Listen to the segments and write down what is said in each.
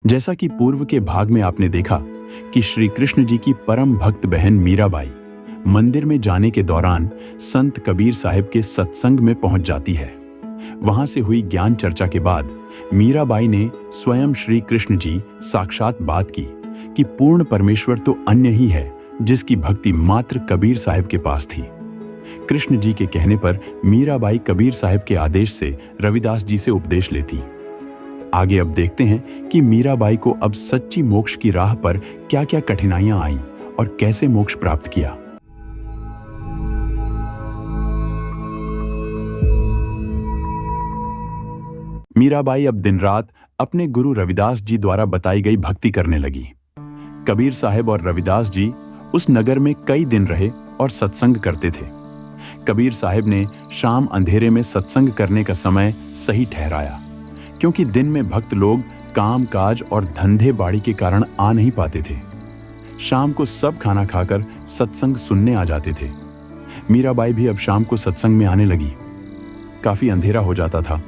जैसा कि पूर्व के भाग में आपने देखा कि श्री कृष्ण जी की परम भक्त बहन मीराबाई मंदिर में जाने के दौरान संत कबीर साहिब के सत्संग में पहुंच जाती है। वहां से हुई ज्ञान चर्चा के बाद मीराबाई ने स्वयं श्री कृष्ण जी साक्षात बात की कि पूर्ण परमेश्वर तो अन्य ही है जिसकी भक्ति मात्र कबीर साहिब के पास थी। कृष्ण जी के कहने पर मीराबाई कबीर साहिब के आदेश से रविदास जी से उपदेश लेती। आगे अब देखते हैं कि मीराबाई को अब सच्ची मोक्ष की राह पर क्या-क्या कठिनाइयां आईं और कैसे मोक्ष प्राप्त किया। मीराबाई अब दिन रात अपने गुरु रविदास जी द्वारा बताई गई भक्ति करने लगी। कबीर साहिब और रविदास जी उस नगर में कई दिन रहे और सत्संग करते थे। कबीर साहिब ने शाम अंधेरे में सत्संग करने का समय सही ठहराया, क्योंकि दिन में भक्त लोग काम काज और धंधे बाड़ी के कारण आ नहीं पाते थे। शाम को सब खाना खाकर सत्संग सुनने आ जाते थे। मीराबाई भी अब शाम को सत्संग में आने लगी। काफी अंधेरा हो जाता था।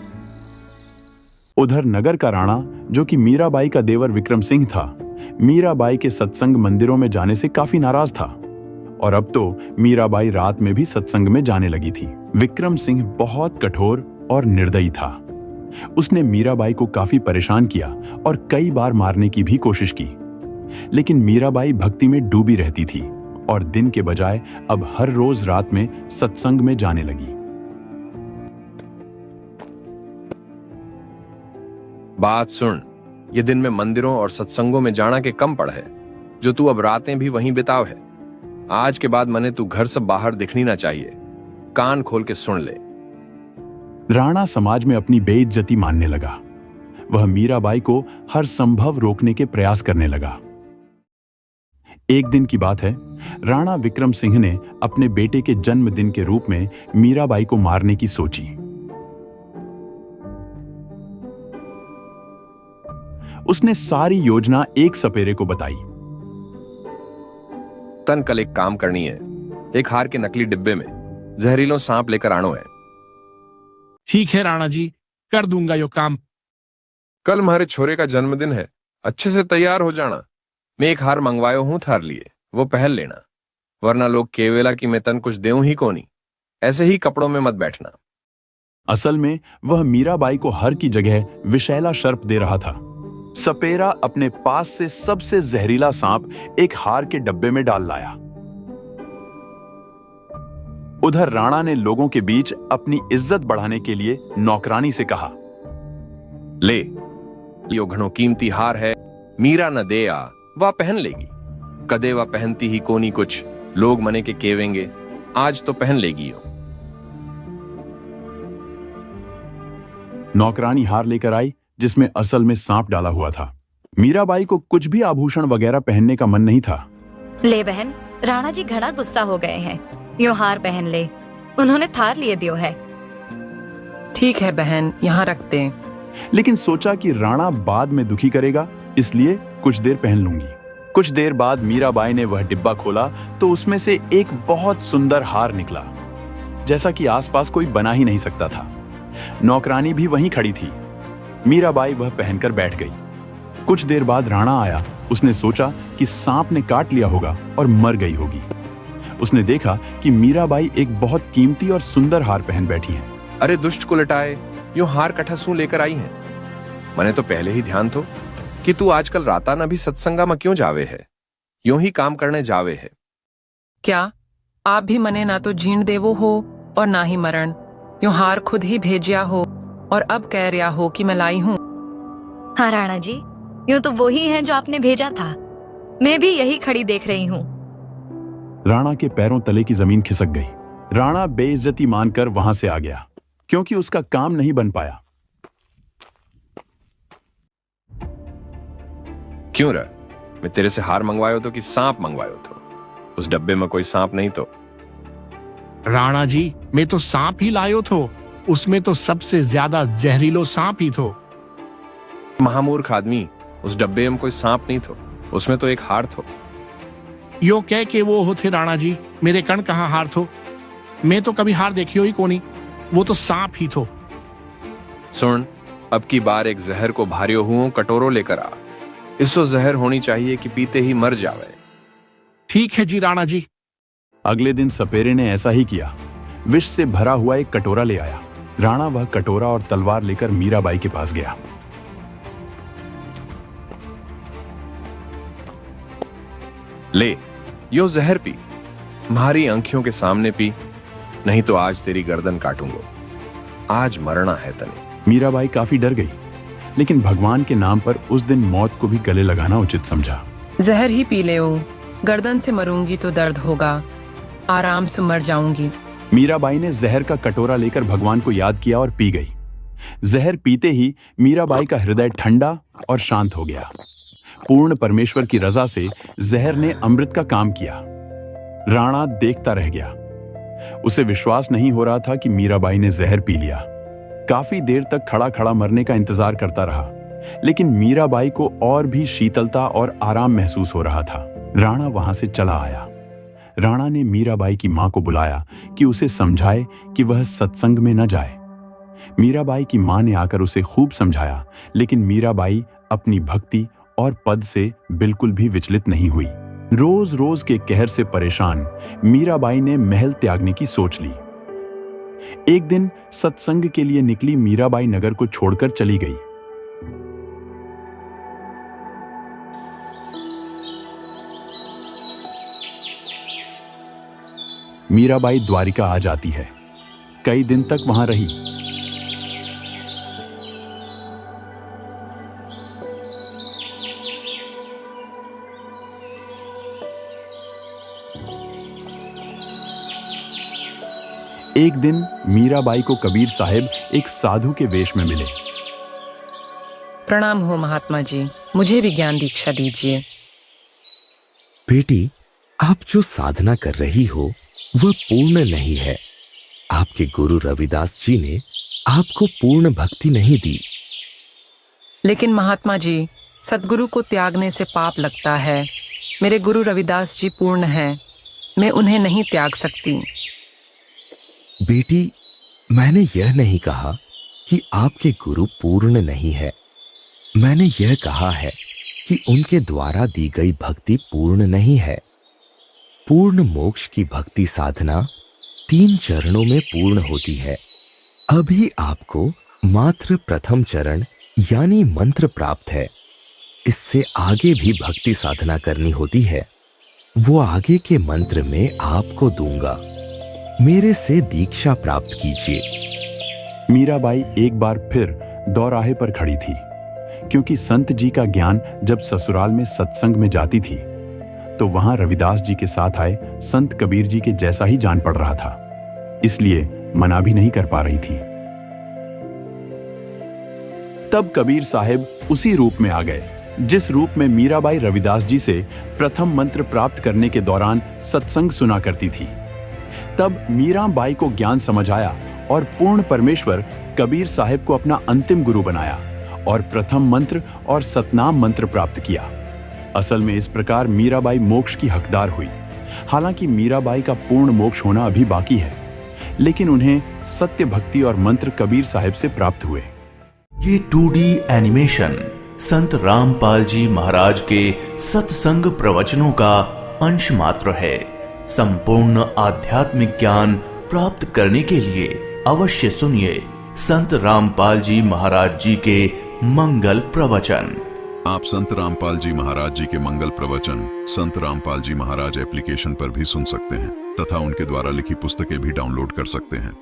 उधर नगर का राणा, जो कि मीराबाई का देवर विक्रम सिंह था, मीराबाई के सत्संग मंदिरों में जाने से काफी नाराज था और अब तो मीराबाई रात में भी सत्संग में जाने लगी थी। विक्रम सिंह बहुत कठोर और निर्दयी था। उसने मीराबाई को काफी परेशान किया और कई बार मारने की भी कोशिश की, लेकिन मीराबाई भक्ति में डूबी रहती थी और दिन के बजाय अब हर रोज रात में सत्संग में जाने लगी। बात सुन, ये दिन में मंदिरों और सत्संगों में जाना के कम पड़ है, जो तू अब रातें भी वहीं बिताव है। आज के बाद मने तू घर से बाहर दिखनी ना चाहिए। कान खोल के सुन ले। राणा समाज में अपनी बेइज्जती मानने लगा। वह मीराबाई को हर संभव रोकने के प्रयास करने लगा। एक दिन की बात है, राणा विक्रम सिंह ने अपने बेटे के जन्मदिन के रूप में मीराबाई को मारने की सोची। उसने सारी योजना एक सपेरे को बताई। तन कल एक काम करनी है। एक हार के नकली डिब्बे में जहरीलो सांप लेकर आनो है। ठीक है राणा जी, कर दूंगा यो काम। कल हमारे छोरे का जन्मदिन है, अच्छे से तैयार हो जाना। मैं एक हार मंगवायो हूं थार लिए, वो पहन लेना, वरना लोग केवेला कि मैं तन कुछ देऊं ही कोनी। ऐसे ही कपड़ों में मत बैठना। असल में वह मीराबाई को हर की जगह विषैला सर्प दे रहा था। सपेरा अपने पास से सबसे जहरीला सांप एक हार के डब्बे में डाल लाया। उधर राणा ने लोगों के बीच अपनी इज्जत बढ़ाने के लिए नौकरानी से कहा, ले यो घणो कीमती हार है, मीरा न दे आ, वह पहन लेगी। कदे वह पहनती ही कोनी कुछ, लोग मने के केवेंगे, आज तो पहन लेगी यो। नौकरानी हार लेकर आई, जिसमें असल में सांप डाला हुआ था। मीराबाई को कुछ भी आभूषण वगैरह पहनने का मन नहीं था। ले बहन, राणा जी घना गुस्सा हो गए हैं, यो हार पहन ले, उन्होंने थार लिए दियो है। ठीक है बहन, यहाँ रखते। लेकिन सोचा कि राणा बाद में दुखी करेगा, इसलिए कुछ देर पहन लूंगी। कुछ देर बाद मीराबाई ने वह डिब्बा खोला तो उसमें से एक बहुत सुंदर हार निकला, जैसा कि आसपास कोई बना ही नहीं सकता था। नौकरानी भी वहीं खड़ी थी। मीराबाई वह पहनकर बैठ गई। कुछ देर बाद राणा आया। उसने सोचा कि सांप ने काट लिया होगा और मर गई होगी। उसने देखा कि मीराबाई एक बहुत कीमती और सुंदर हार पहन बैठी है। अरे दुष्ट को लटाए, यूं हार कठसू लेकर आई है। मने तो पहले ही ध्यान थो कि तू आजकल राता ना भी सत्संगा में क्यों जावे है, यूं ही काम करने जावे है। क्या आप भी मने ना तो जीण देवो हो और ना ही मरण, यूं हार खुद ही भेजिया हो और अब कह रहा हो कि मैं लाई हूँ। हाँ राणा जी, यूं तो वो ही है जो आपने भेजा था। मैं भी यही खड़ी देख रही हूँ। राणा के पैरों तले की जमीन खिसक गई। राणा बेइज्जती मानकर वहां से आ गया, क्योंकि उसका काम नहीं बन पाया। क्यों रे, मैं तेरे से हार मंगवायो तो कि सांप मंगवायो तो? उस डब्बे में कोई सांप नहीं तो। राणा जी, मैं तो सांप ही लायो थो, उसमें तो सबसे ज्यादा जहरीलो सांप ही थो। महामूर्ख आदमी, उस डब्बे में कोई सांप नहीं थो, उसमें तो एक हार थो। यो कह के वो होते राणा जी, मेरे कण कहाँ हार थो? मैं तो कभी हार देखियो ही कोनी, वो तो सांप ही थो। सुन, अब की बार एक जहर को भारियो हुओ कटोरो लेकर आ, इसो जहर होनी चाहिए कि पीते ही मर जावे। ठीक है जी राणा जी। अगले दिन सपेरे ने ऐसा ही किया। विष से भरा हुआ एक कटोरा ले आया। राणा वह कटोरा और तलवार लेकर मीराबाई के पास गया। ले, यो जहर पी, तुम्हारी आंखों के सामने पी, नहीं तो आज तेरी गर्दन काटूंगा। आज मरना है तने। मीराबाई काफी डर गई, लेकिन भगवान के नाम पर उस दिन मौत को भी गले लगाना उचित समझा। जहर ही पी ले, गर्दन से मरूंगी तो दर्द होगा, आराम से मर जाऊंगी। मीराबाई ने जहर का कटोरा लेकर भगवान को याद किया और पी गई। जहर पीते ही मीराबाई का हृदय ठंडा और शांत हो गया। पूर्ण परमेश्वर की रजा से जहर ने अमृत का काम किया। राणा देखता रह गया। उसे विश्वास नहीं हो रहा था कि मीराबाई ने जहर पी लिया। काफी देर तक खड़ा खड़ा मरने का इंतजार करता रहा, लेकिन मीराबाई को और भी शीतलता और आराम महसूस हो रहा था। राणा वहां से चला आया। राणा ने मीराबाई की मां को बुलाया कि उसे समझाए कि वह सत्संग में न जाए। मीराबाई की मां ने आकर उसे खूब समझाया, लेकिन मीराबाई अपनी भक्ति और पद से बिल्कुल भी विचलित नहीं हुई। रोज रोज के कहर से परेशान मीराबाई ने महल त्यागने की सोच ली। एक दिन सत्संग के लिए निकली मीराबाई नगर को छोड़कर चली गई। मीराबाई द्वारिका आ जाती है। कई दिन तक वहां रही। एक दिन मीराबाई को कबीर साहब एक साधु के वेश में मिले। प्रणाम हो महात्मा जी, मुझे भी ज्ञान दीक्षा दीजिए। बेटी, आप जो साधना कर रही हो वह पूर्ण नहीं है। आपके गुरु रविदास जी ने आपको पूर्ण भक्ति नहीं दी। लेकिन महात्मा जी, सदगुरु को त्यागने से पाप लगता है। मेरे गुरु रविदास जी पूर्ण हैं, मैं उन्हें नहीं त्याग सकती। बेटी, मैंने यह नहीं कहा कि आपके गुरु पूर्ण नहीं है। मैंने यह कहा है कि उनके द्वारा दी गई भक्ति पूर्ण नहीं है। पूर्ण मोक्ष की भक्ति साधना 3 चरणों में पूर्ण होती है। अभी आपको मात्र प्रथम चरण यानी मंत्र प्राप्त है। इससे आगे भी भक्ति साधना करनी होती है। वो आगे के मंत्र में आपको दूंगा। मेरे से दीक्षा प्राप्त कीजिए। मीराबाई एक बार फिर दौराहे पर खड़ी थी, क्योंकि संत जी का ज्ञान जब ससुराल में सत्संग में जाती थी तो वहां रविदास जी के साथ आए संत कबीर जी के जैसा ही जान पड़ रहा था, इसलिए मना भी नहीं कर पा रही थी। तब कबीर साहब उसी रूप में आ गए जिस रूप में मीराबाई रविदास जी से प्रथम मंत्र प्राप्त करने के दौरान सत्संग सुना करती थी। तब मीराबाई को ज्ञान समझ आया और पूर्ण परमेश्वर कबीर साहब को अपना अंतिम गुरु बनाया और प्रथम मंत्र और सतनाम मंत्र प्राप्त किया। असल में इस प्रकार मीराबाई मोक्ष की हकदार हुई। हालांकि मीराबाई का पूर्ण मोक्ष होना अभी बाकी है, लेकिन उन्हें सत्य भक्ति और मंत्र कबीर साहब से प्राप्त हुए। ये 2D एनिमेशन संत रामपाल जी महाराज के सत्संग प्रवचनों का अंश मात्र है। संपूर्ण आध्यात्मिक ज्ञान प्राप्त करने के लिए अवश्य सुनिए संत रामपाल जी महाराज जी के मंगल प्रवचन। आप संत रामपाल जी महाराज जी के मंगल प्रवचन संत रामपाल जी महाराज एप्लीकेशन पर भी सुन सकते हैं तथा उनके द्वारा लिखी पुस्तकें भी डाउनलोड कर सकते हैं।